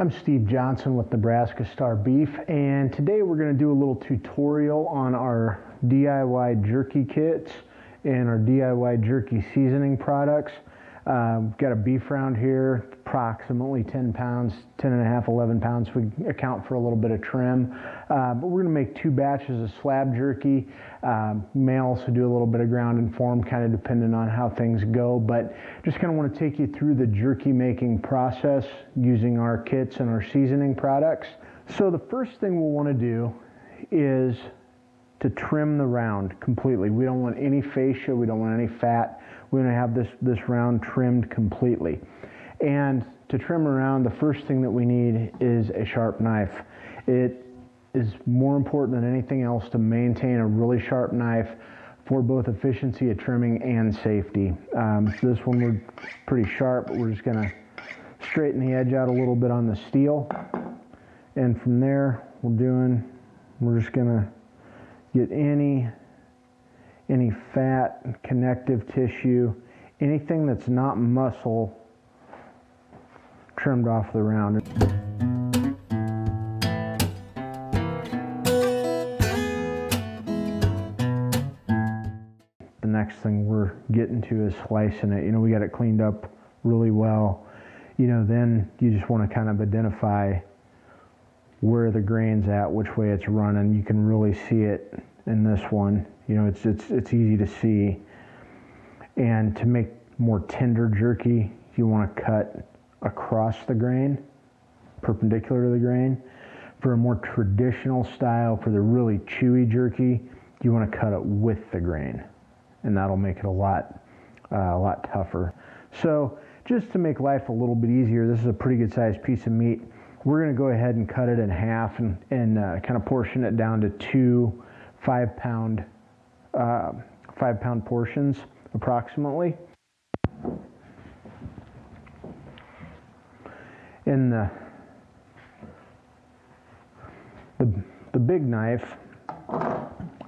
I'm Steve Johnson with Nebraska Star Beef, and today we're going to do a little tutorial on our DIY jerky kits and our DIY jerky seasoning products. We've got a beef round here, approximately 10 pounds, 10 and a half, 11 pounds. We account for a little bit of trim. But we're going to make 2 batches of slab jerky. May also do a little bit of ground and form, kind of depending on how things go. But just kind of want to take you through the jerky making process using our kits and our seasoning products. So the first thing we'll want to do is to trim the round completely. We don't want any fascia, we don't want any fat. We're going to have this round trimmed completely. And to trim around, the first thing that we need is a sharp knife. It is more important than anything else to maintain a really sharp knife for both efficiency of trimming and safety. So this one we're pretty sharp, but we're just going to straighten the edge out a little bit on the steel. And from there, we're just going to get any fat, connective tissue, anything that's not muscle trimmed off the round. The next thing we're getting to is slicing it. We got it cleaned up really well. Then you just want to kind of identify where the grain's at, which way it's running. You can really see it in this one. It's easy to see. And to make more tender jerky, you want to cut across the grain, perpendicular to the grain. For a more traditional style, for the really chewy jerky, you want to cut it with the grain, and that'll make it a lot tougher. So just to make life a little bit easier, this is a pretty good sized piece of meat. We're going to go ahead and cut it in half and kind of portion it down to 2 5-pound portions approximately. And the big knife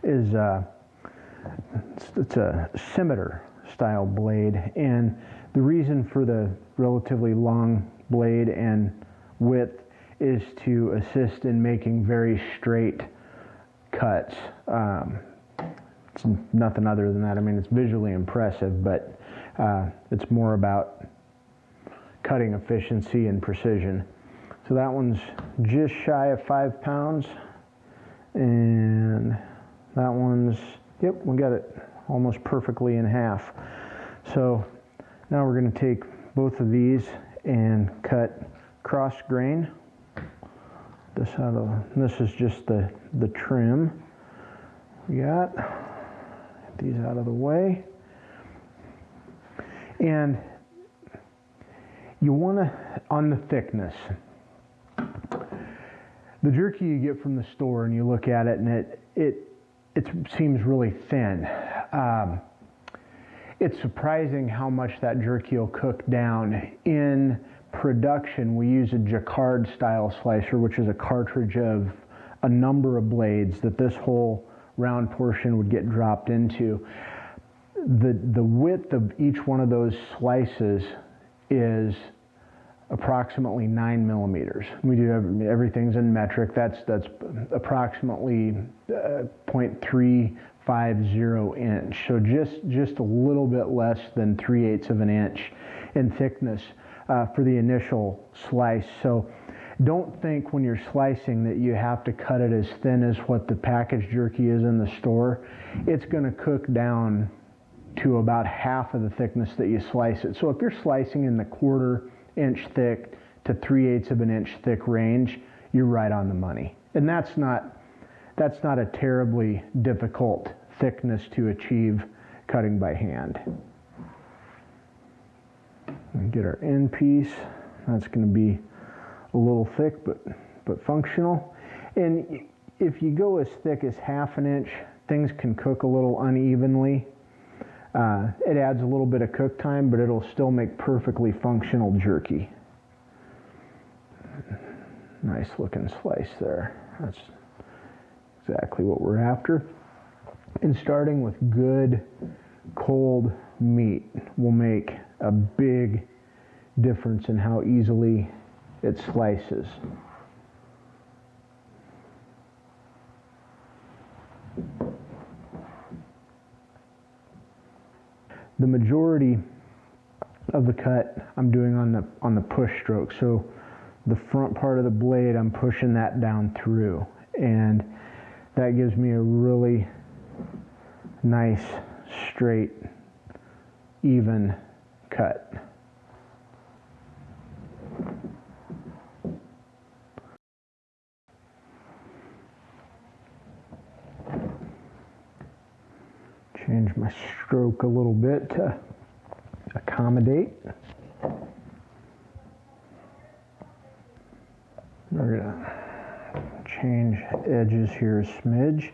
is it's a scimitar style blade, and the reason for the relatively long blade and width is to assist in making very straight cuts. It's nothing other than that. It's visually impressive, but it's more about cutting efficiency and precision. So that one's just shy of 5 pounds, and that one's, yep, we got it almost perfectly in half. So now we're going to take both of these and cut cross grain. This is just the trim we got. Get these out of the way. And you want to, on the thickness, the jerky you get from the store and you look at it and it seems really thin. It's surprising how much that jerky will cook down. In production, we use a jacquard style slicer, which is a cartridge of a number of blades that this whole round portion would get dropped into. The width of each one of those slices is approximately 9 millimeters. We do everything's in metric. That's approximately 0.350 inch. So just a little bit less than 3/8 of an inch in thickness for the initial slice. So don't think when you're slicing that you have to cut it as thin as what the packaged jerky is in the store. It's going to cook down to about half of the thickness that you slice it. So if you're slicing in the 1/4 inch thick to 3/8 of an inch thick range, you're right on the money. And that's not a terribly difficult thickness to achieve cutting by hand. And get our end piece. That's going to be a little thick but functional. And if you go as thick as 1/2 inch, things can cook a little unevenly. It adds a little bit of cook time, but it'll still make perfectly functional jerky. Nice looking slice there. That's exactly what we're after. And starting with good cold meat will make a big difference in how easily it slices. The majority of the cut I'm doing on the push stroke. So the front part of the blade, I'm pushing that down through, and that gives me a really nice, straight, even cut. Change my stroke a little bit to accommodate. We're gonna change edges here a smidge.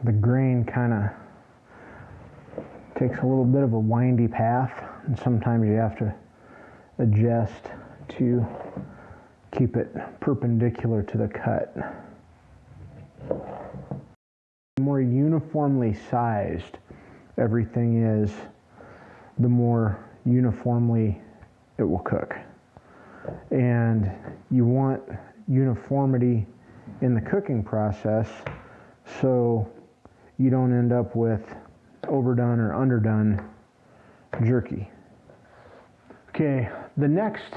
The grain kind of takes a little bit of a windy path, and sometimes you have to adjust to keep it perpendicular to the cut. The more uniformly sized everything is, the more uniformly it will cook. And you want uniformity in the cooking process so you don't end up with overdone or underdone jerky. Okay, the next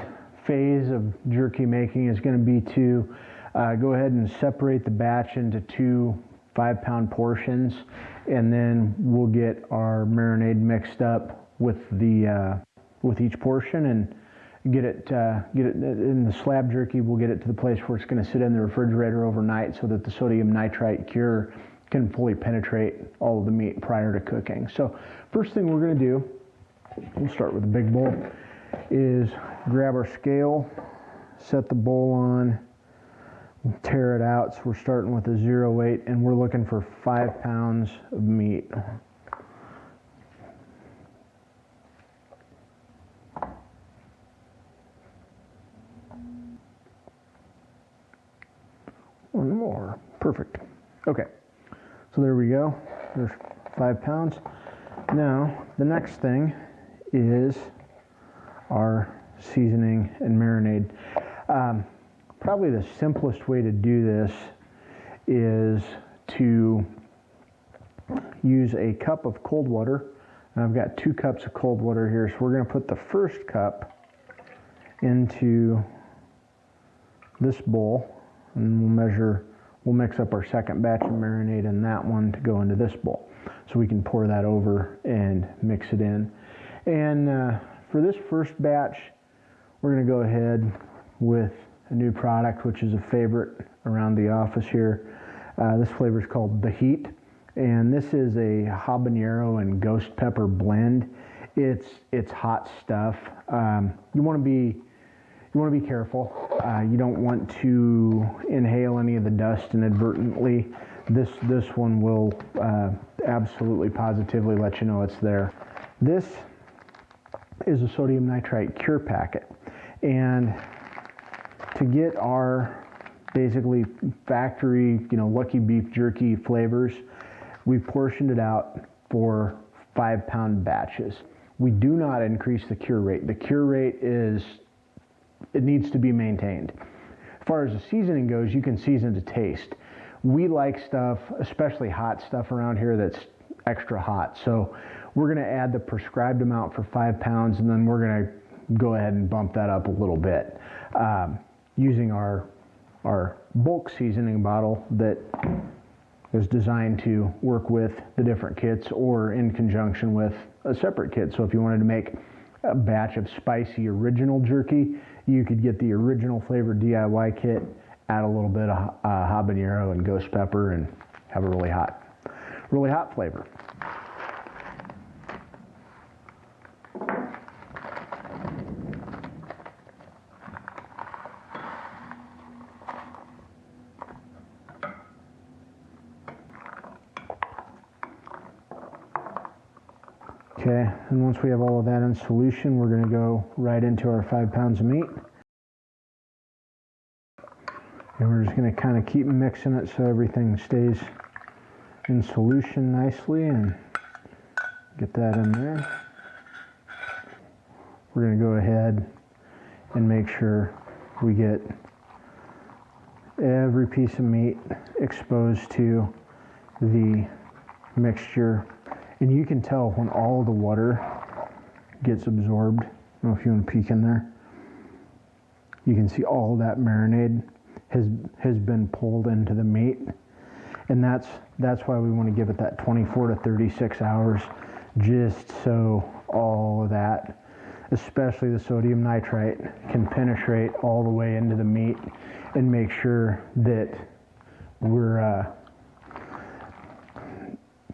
phase of jerky making is going to be to go ahead and separate the batch into 2 5-pound portions, and then we'll get our marinade mixed up with the with each portion and get it in the slab jerky. We'll get it to the place where it's going to sit in the refrigerator overnight so that the sodium nitrite cure can fully penetrate all of the meat prior to cooking. So first thing we're going to do, we'll start with the big bowl, is grab our scale, set the bowl on, tear it out. So we're starting with a 0.8 and we're looking for 5 pounds of meat. One more. Perfect. Okay. So there we go. There's 5 pounds. Now, the next thing is our seasoning and marinade. Probably the simplest way to do this is to use a cup of cold water. And I've got 2 cups of cold water here. So we're going to put the first cup into this bowl, and we'll mix up our second batch of marinade in that one to go into this bowl. So we can pour that over and mix it in. And for this first batch, we're going to go ahead with a new product, which is a favorite around the office here. This flavor is called The Heat, and this is a habanero and ghost pepper blend. It's hot stuff. You want to be careful. You don't want to inhale any of the dust inadvertently. This one will absolutely positively let you know it's there. This is a sodium nitrite cure packet, and to get our basically factory, Lucky Beef jerky flavors, we've portioned it out for 5-pound batches. We do not increase the cure rate. The cure rate it needs to be maintained. As far as the seasoning goes, you can season to taste. We like stuff, especially hot stuff around here, that's extra hot. So we're going to add the prescribed amount for 5 pounds, and then we're going to go ahead and bump that up a little bit using our bulk seasoning bottle that is designed to work with the different kits or in conjunction with a separate kit. So if you wanted to make a batch of spicy original jerky, you could get the original flavored DIY kit, add a little bit of habanero and ghost pepper, and have a really hot flavor. Okay, and once we have all of that in solution, we're going to go right into our 5 pounds of meat. And we're just going to kind of keep mixing it so everything stays in solution nicely, and get that in there. we're going to go ahead and make sure we get every piece of meat exposed to the mixture. And you can tell when all of the water gets absorbed. I don't know if you want to peek in there. You can see all of that marinade has been pulled into the meat. And that's why we want to give it that 24 to 36 hours, just so all of that, especially the sodium nitrite, can penetrate all the way into the meat and make sure that we're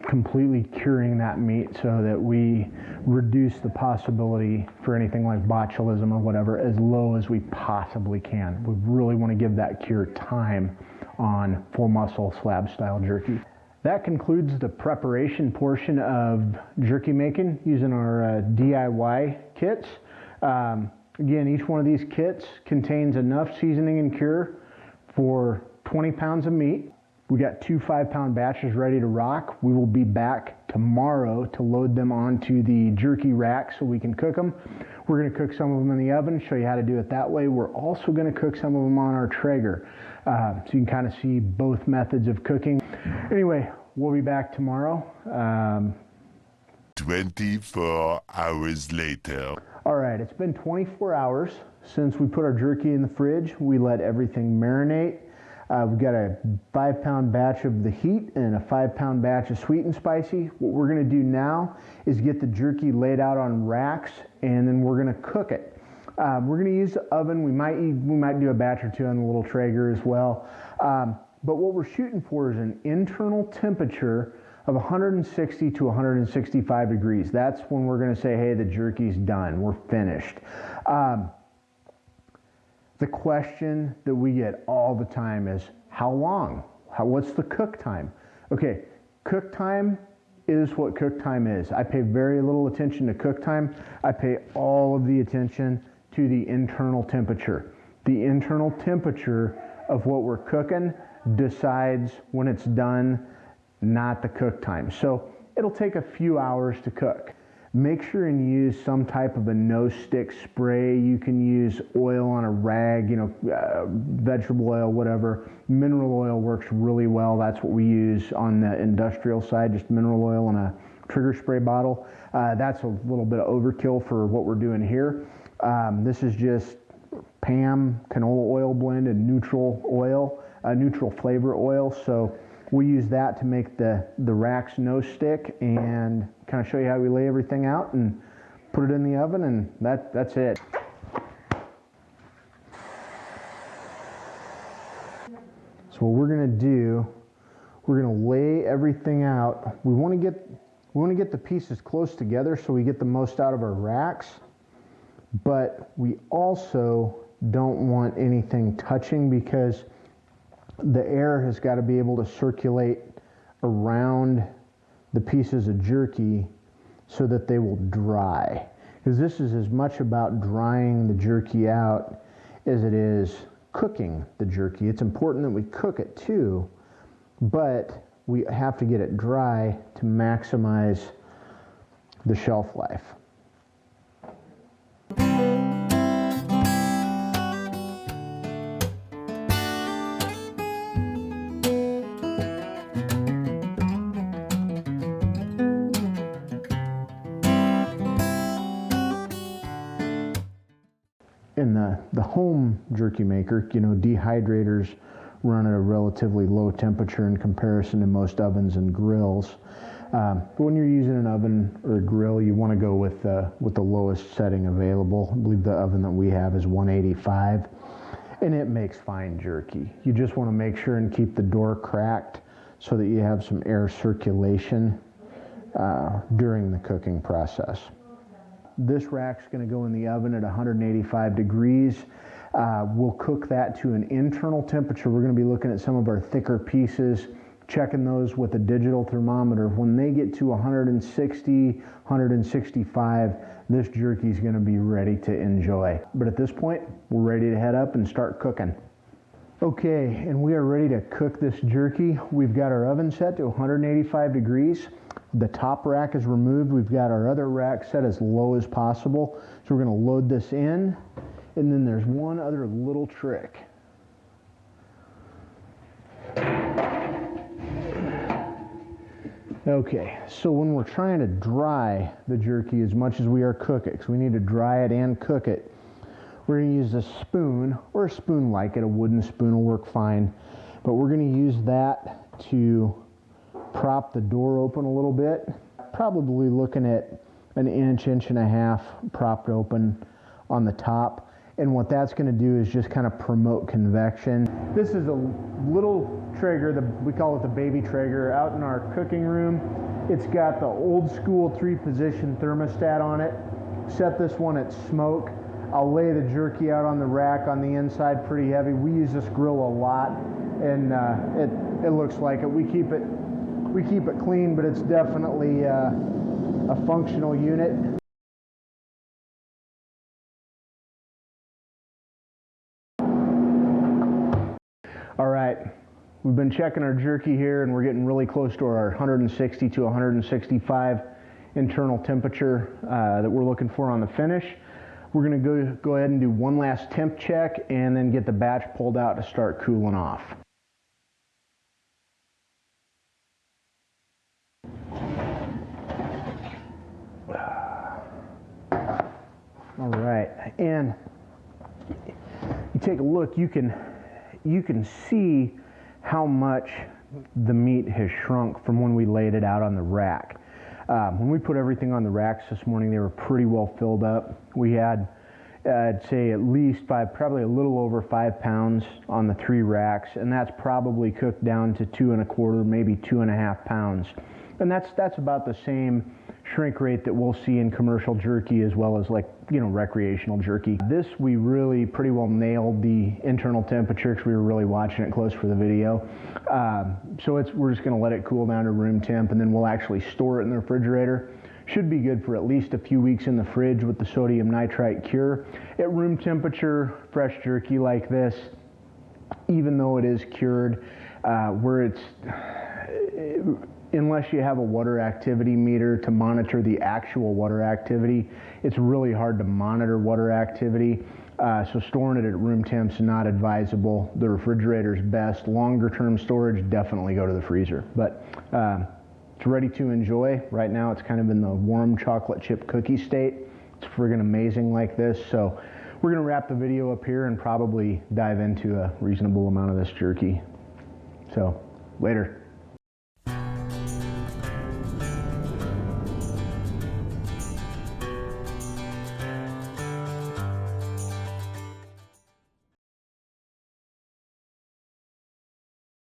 completely curing that meat so that we reduce the possibility for anything like botulism or whatever as low as we possibly can. We really want to give that cure time on full muscle slab style jerky. That concludes the preparation portion of jerky making using our DIY kits. Again, each one of these kits contains enough seasoning and cure for 20 pounds of meat. We got 2 5-pound batches ready to rock. We will be back tomorrow to load them onto the jerky rack so we can cook them. We're going to cook some of them in the oven, show you how to do it that way. We're also going to cook some of them on our Traeger, so you can kind of see both methods of cooking. Anyway, we'll be back tomorrow. 24 hours later. All right, it's been 24 hours since we put our jerky in the fridge. We let everything marinate. We've got a 5-pound batch of the heat and a 5-pound batch of sweet and spicy. What we're going to do now is get the jerky laid out on racks, and then we're going to cook it. We're going to use the oven. We might do a batch or two on the little Traeger as well. But what we're shooting for is an internal temperature of 160 to 165 degrees. That's when we're going to say, hey, the jerky's done. We're finished. The question that we get all the time is, how long? What's the cook time? Okay, cook time is what cook time is. I pay very little attention to cook time. I pay all of the attention to the internal temperature. The internal temperature of what we're cooking decides when it's done, not the cook time. So it'll take a few hours to cook. Make sure and use some type of a no-stick spray. You can use oil on a rag, vegetable oil, whatever. Mineral oil works really well. That's what we use on the industrial side, just mineral oil in a trigger spray bottle. That's a little bit of overkill for what we're doing here. This is just PAM canola oil blend and neutral oil, neutral flavor oil. So we use that to make the racks no stick and kind of show you how we lay everything out and put it in the oven, and that's it. So what we're going to do, we're going to lay everything out. We want to get the pieces close together so we get the most out of our racks, but we also don't want anything touching because the air has got to be able to circulate around the pieces of jerky so that they will dry. Because this is as much about drying the jerky out as it is cooking the jerky. It's important that we cook it too, but we have to get it dry to maximize the shelf life. In the home jerky maker, dehydrators run at a relatively low temperature in comparison to most ovens and grills. But when you're using an oven or a grill, you want to go with the lowest setting available. I believe the oven that we have is 185, and it makes fine jerky. You just want to make sure and keep the door cracked so that you have some air circulation during the cooking process. This rack's going to go in the oven at 185 degrees. We'll cook that to an internal temperature. We're going to be looking at some of our thicker pieces, checking those with a digital thermometer. When they get to 160, 165, this jerky is going to be ready to enjoy. But at this point, we're ready to head up and start cooking. Okay, and we are ready to cook this jerky. We've got our oven set to 185 degrees. the top rack is removed, we've got our other rack set as low as possible. So we're going to load this in, and then there's one other little trick. Okay, so when we're trying to dry the jerky as much as we are cook it, because we need to dry it and cook it, we're going to use a spoon, or a spoon like it, a wooden spoon will work fine, but we're going to use that to prop the door open a little bit. Probably looking at an inch, inch and a half propped open on the top. And what that's going to do is just kind of promote convection. This is a little Traeger, we call it the baby Traeger, out in our cooking room. It's got the old school 3-position thermostat on it. Set this one at smoke. I'll lay the jerky out on the rack on the inside pretty heavy. We use this grill a lot, and it looks like it. We keep it clean, but it's definitely a functional unit. All right, we've been checking our jerky here, and we're getting really close to our 160 to 165 internal temperature that we're looking for on the finish. We're going to go ahead and do one last temp check and then get the batch pulled out to start cooling off. All right, and you take a look, you can see how much the meat has shrunk from when we laid it out on the rack. When we put everything on the racks this morning, they were pretty well filled up. We had, I'd say, at least probably a little over 5 pounds on the 3 racks, and that's probably cooked down to 2 1/4, maybe 2.5 pounds. And that's about the same shrink rate that we'll see in commercial jerky as well as, like, you know, recreational jerky. This, we really pretty well nailed the internal temperature because we were really watching it close for the video. So we're just going to let it cool down to room temp, and then we'll actually store it in the refrigerator. Should be good for at least a few weeks in the fridge with the sodium nitrite cure. At room temperature, fresh jerky like this, even though it is cured, unless you have a water activity meter to monitor the actual water activity, it's really hard to monitor water activity. So storing it at room temp is not advisable. The refrigerator's best. Longer term storage, definitely go to the freezer. But it's ready to enjoy. Right now it's kind of in the warm chocolate chip cookie state. It's friggin' amazing like this. So we're gonna wrap the video up here and probably dive into a reasonable amount of this jerky. So later.